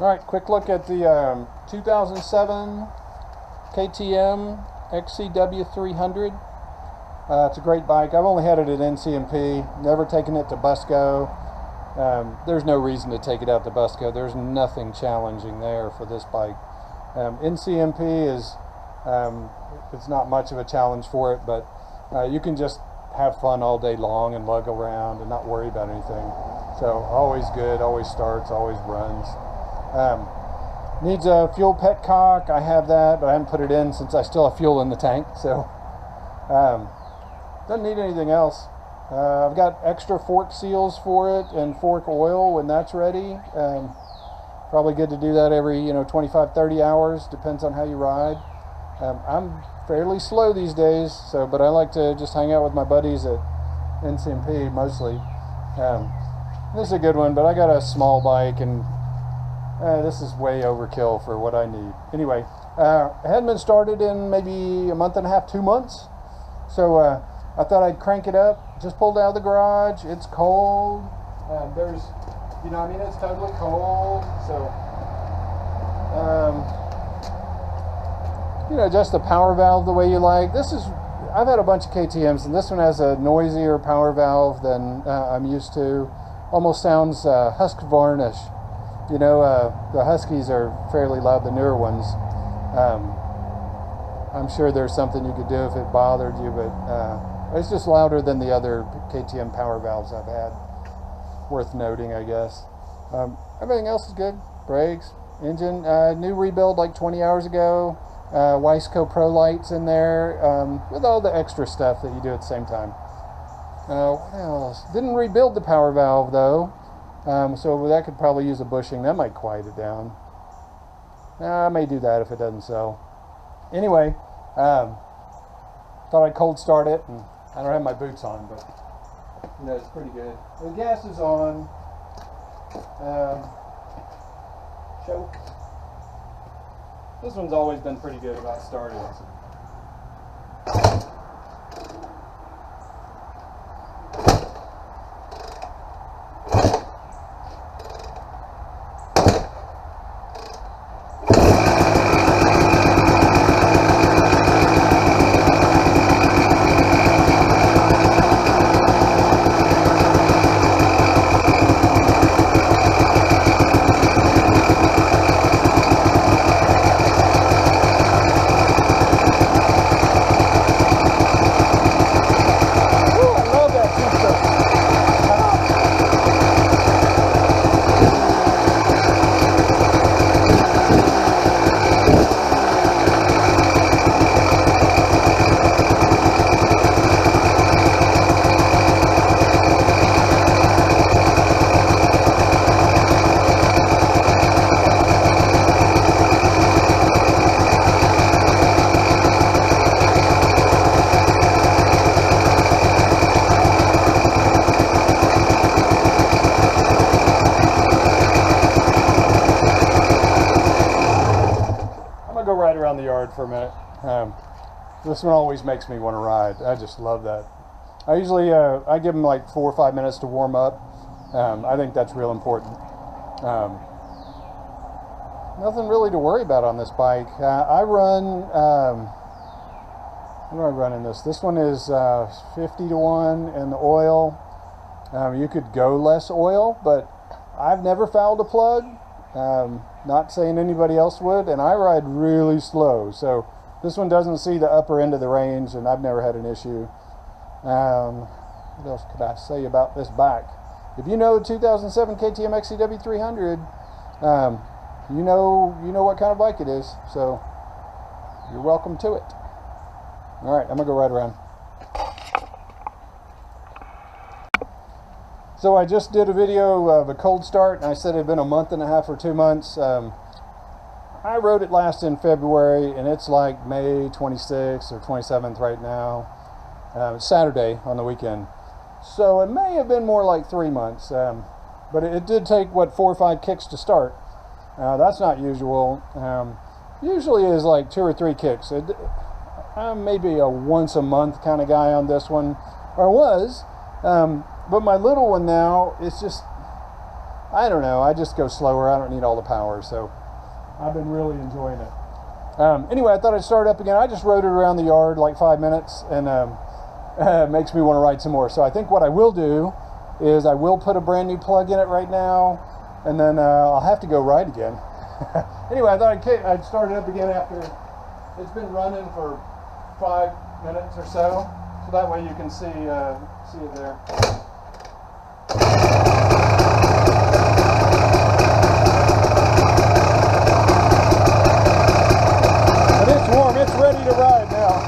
Alright, quick look at the 2007 KTM XCW300. It's a great bike. I've only had it at NCMP, never taken it to Busco. There's no reason to take it out to Busco. There's nothing challenging there for this bike. NCMP is, it's not much of a challenge for it, but you can just have fun all day long and lug around and not worry about anything. So always good, always starts, always runs. Needs a fuel petcock. I have that, but I haven't put it in since I still have fuel in the tank. So doesn't need anything else. I've got extra fork seals for it and fork oil when that's ready. Probably good to do that every 25-30 hours, depends on how you ride. I'm fairly slow these days, but I like to just hang out with my buddies at NCMP mostly. This is a good one, but I got a small bike and this is way overkill for what I need. Anyway, it hadn't been started in maybe a month and a half, 2 months. So I thought I'd crank it up. Just pulled out of the garage. It's cold. There's, it's totally cold. So, just the power valve the way you like. I've had a bunch of KTMs, and this one has a noisier power valve than I'm used to. Almost sounds Husqvarna-ish. The Huskies are fairly loud, the newer ones. I'm sure there's something you could do if it bothered you, but it's just louder than the other KTM power valves I've had. Worth noting, I guess. Everything else is good. Brakes, engine, new rebuild like 20 hours ago. Wiseco Pro lights in there, with all the extra stuff that you do at the same time. What else? Didn't rebuild the power valve though. So that could probably use a bushing. That might quiet it down. I may do that if it doesn't sell. Anyway, thought I'd cold start it, and I don't have my boots on, but it's pretty good. The gas is on. Choke. This one's always been pretty good about starting. Ride around the yard for a minute. This one always makes me want to ride. I just love that. I usually I give them like 4 or 5 minutes to warm up. I think that's real important. Nothing really to worry about on this bike. I run what do I run in this? This one is 50-to-1 in the oil. You could go less oil, but I've never fouled a plug. Not saying anybody else would, and I ride really slow, so this one doesn't see the upper end of the range, and I've never had an issue. What else could I say about this bike? If you know 2007 KTM XCW300, you know what kind of bike it is, so you're welcome to it. All right, I'm gonna go ride around. So I just did a video of a cold start, and I said it had been a month and a half or 2 months. I rode it last in February, and it's like May 26th or 27th right now. It's Saturday on the weekend. So it may have been more like 3 months, but it did take, 4 or 5 kicks to start. That's not usual. Usually it is like 2 or 3 kicks. I'm maybe a once a month kind of guy on this one, or was. But my little one now, it's just, I don't know, I just go slower. I don't need all the power, so I've been really enjoying it. Anyway, I thought I'd start up again. I just rode it around the yard like 5 minutes, and it makes me want to ride some more. So I think what I will do is I will put a brand new plug in it right now, and then I'll have to go ride again. Anyway, I thought I'd start it up again after it's been running for 5 minutes or so that way you can see it there. But it's warm, it's ready to ride now.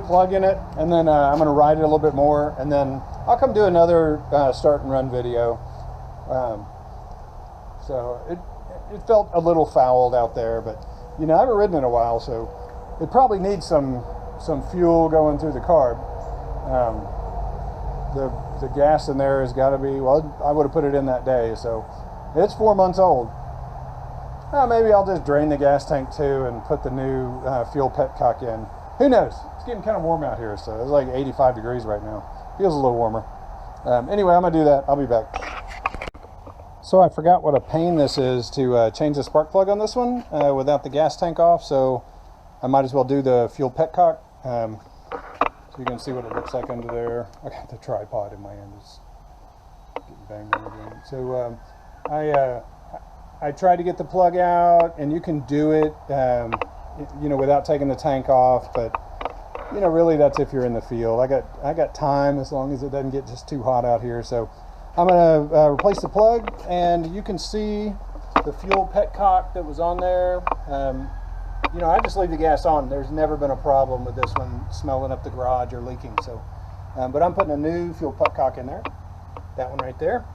Plug in it, and then I'm going to ride it a little bit more, and then I'll come do another start and run video. So it felt a little fouled out there, but you know, I haven't ridden in a while, so it probably needs some fuel going through the carb. The gas in there has got to be, well, I would have put it in that day, so it's 4 months old. Maybe I'll just drain the gas tank too and put the new fuel petcock in. Who knows? It's getting kind of warm out here, so it's like 85 degrees right now. Feels a little warmer. Anyway, I'm going to do that. I'll be back. So I forgot what a pain this is to change the spark plug on this one without the gas tank off, so I might as well do the fuel petcock. So you can see what it looks like under there. I got the tripod in my hand. It's getting banged on again. So I tried to get the plug out, and you can do it you know, without taking the tank off, but you know, really that's if you're in the field. I got time, as long as it doesn't get just too hot out here. So I'm going to replace the plug, and you can see the fuel petcock that was on there. You know, I just leave the gas on. There's never been a problem with this one smelling up the garage or leaking. So, but I'm putting a new fuel petcock in there. That one right there.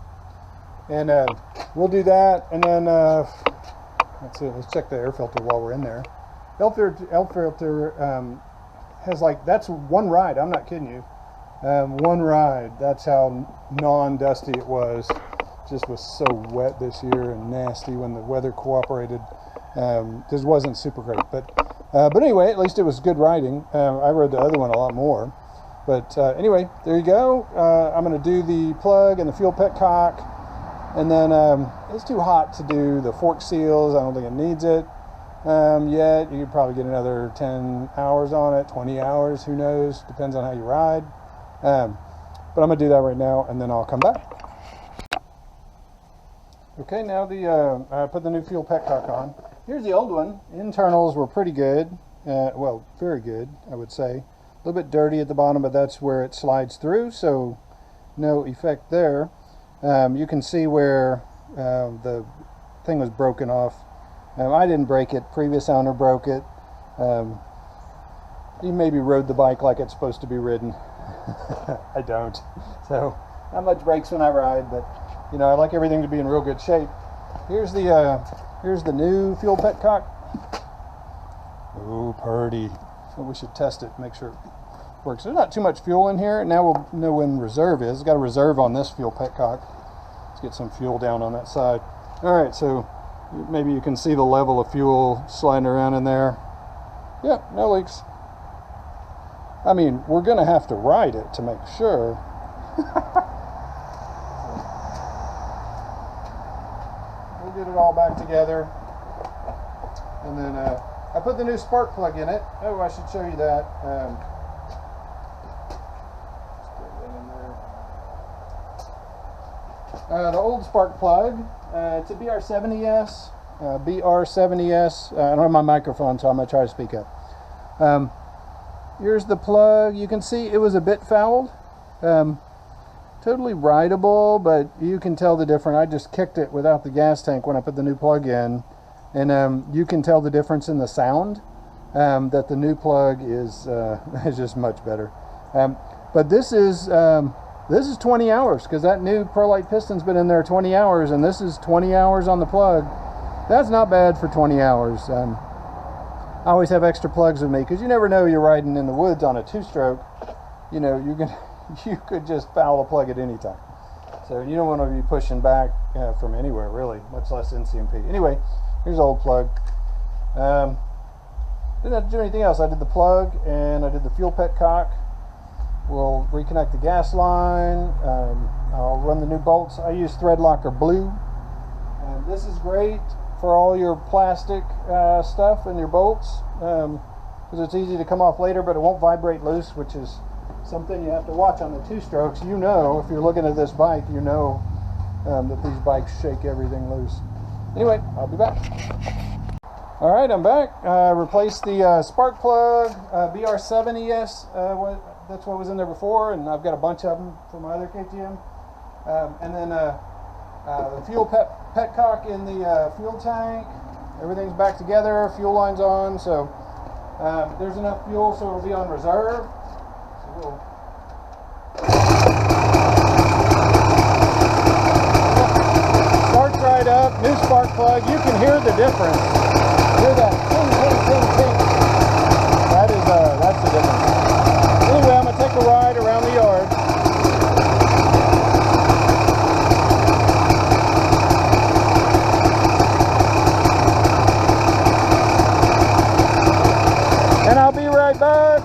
And we'll do that, and then let's see. Let's check the air filter while we're in there. Air filter has, like, that's one ride. I'm not kidding you. One ride. That's how non-dusty it was. Just was so wet this year and nasty when the weather cooperated. This wasn't super great, but anyway, at least it was good riding. I rode the other one a lot more. But anyway, there you go. I'm going to do the plug and the fuel petcock, and then it's too hot to do the fork seals. I don't think it needs it yet. You could probably get another 10 hours on it, 20 hours, who knows, depends on how you ride. But I'm going to do that right now, and then I'll come back. Okay, now I put the new fuel petcock on. Here's the old one. Internals were pretty good. Well, very good, I would say. A little bit dirty at the bottom, but that's where it slides through, so no effect there. You can see where the thing was broken off. I didn't break it. Previous owner broke it. He maybe rode the bike like it's supposed to be ridden. I don't. So not much breaks when I ride, but you know, I like everything to be in real good shape. Here's the new fuel petcock. Oh, purdy. So we should test it, make sure it works. There's not too much fuel in here. Now we'll know when reserve is. It's got a reserve on this fuel petcock. Let's get some fuel down on that side. All right, so maybe you can see the level of fuel sliding around in there. Yeah, no leaks. I mean, we're going to have to ride it to make sure. We'll get it all back together. And then I put the new spark plug in it. Oh, I should show you that. The old spark plug, it's a BR70S. BR70S. I don't have my microphone, so I'm going to try to speak up. Here's the plug. You can see it was a bit fouled. Totally rideable, but you can tell the difference. I just kicked it without the gas tank when I put the new plug in, and you can tell the difference in the sound. That the new plug is just much better. But this is 20 hours, because that new Prolite piston's been in there 20 hours, and this is 20 hours on the plug. That's not bad for 20 hours. I always have extra plugs with me, because you never know, you're riding in the woods on a two-stroke. You know, you could just foul the plug at any time. So you don't want to be pushing back from anywhere, really, much less NCMP. Anyway, here's the old plug. Didn't have to do anything else. I did the plug and I did the fuel petcock. We'll reconnect the gas line. I'll run the new bolts. I use Thread Locker Blue. This is great for all your plastic stuff and your bolts, because it's easy to come off later, but it won't vibrate loose, which is something you have to watch on the two-strokes. You know, if you're looking at this bike, you know that these bikes shake everything loose. Anyway, I'll be back. All right, I'm back. Replaced the spark plug, BR7ES. That's what was in there before, and I've got a bunch of them for my other KTM. And then the fuel petcock in the fuel tank. Everything's back together. Fuel line's on, so there's enough fuel, so it'll be on reserve. So we'll starts right up. New spark plug. You can hear the difference. Hear that? Ting, ting, ting, ting. That's the difference. Anyway, I'm gonna take a ride around the yard. And I'll be right back.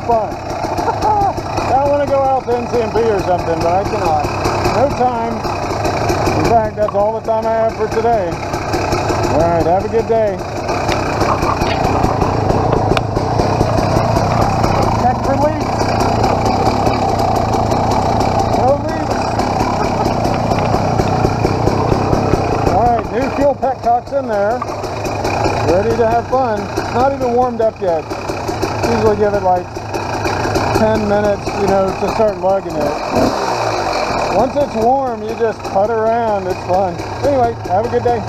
Fun. I want to go out to NCMP or something, but I cannot. No time. In fact, that's all the time I have for today. Alright, have a good day. Check for leaks. No leaks. Alright, new fuel petcock's in there. Ready to have fun. Not even warmed up yet. Usually give it like 10 minutes, you know, to start lugging it. Once it's warm, you just putt around. It's fun. Anyway, have a good day.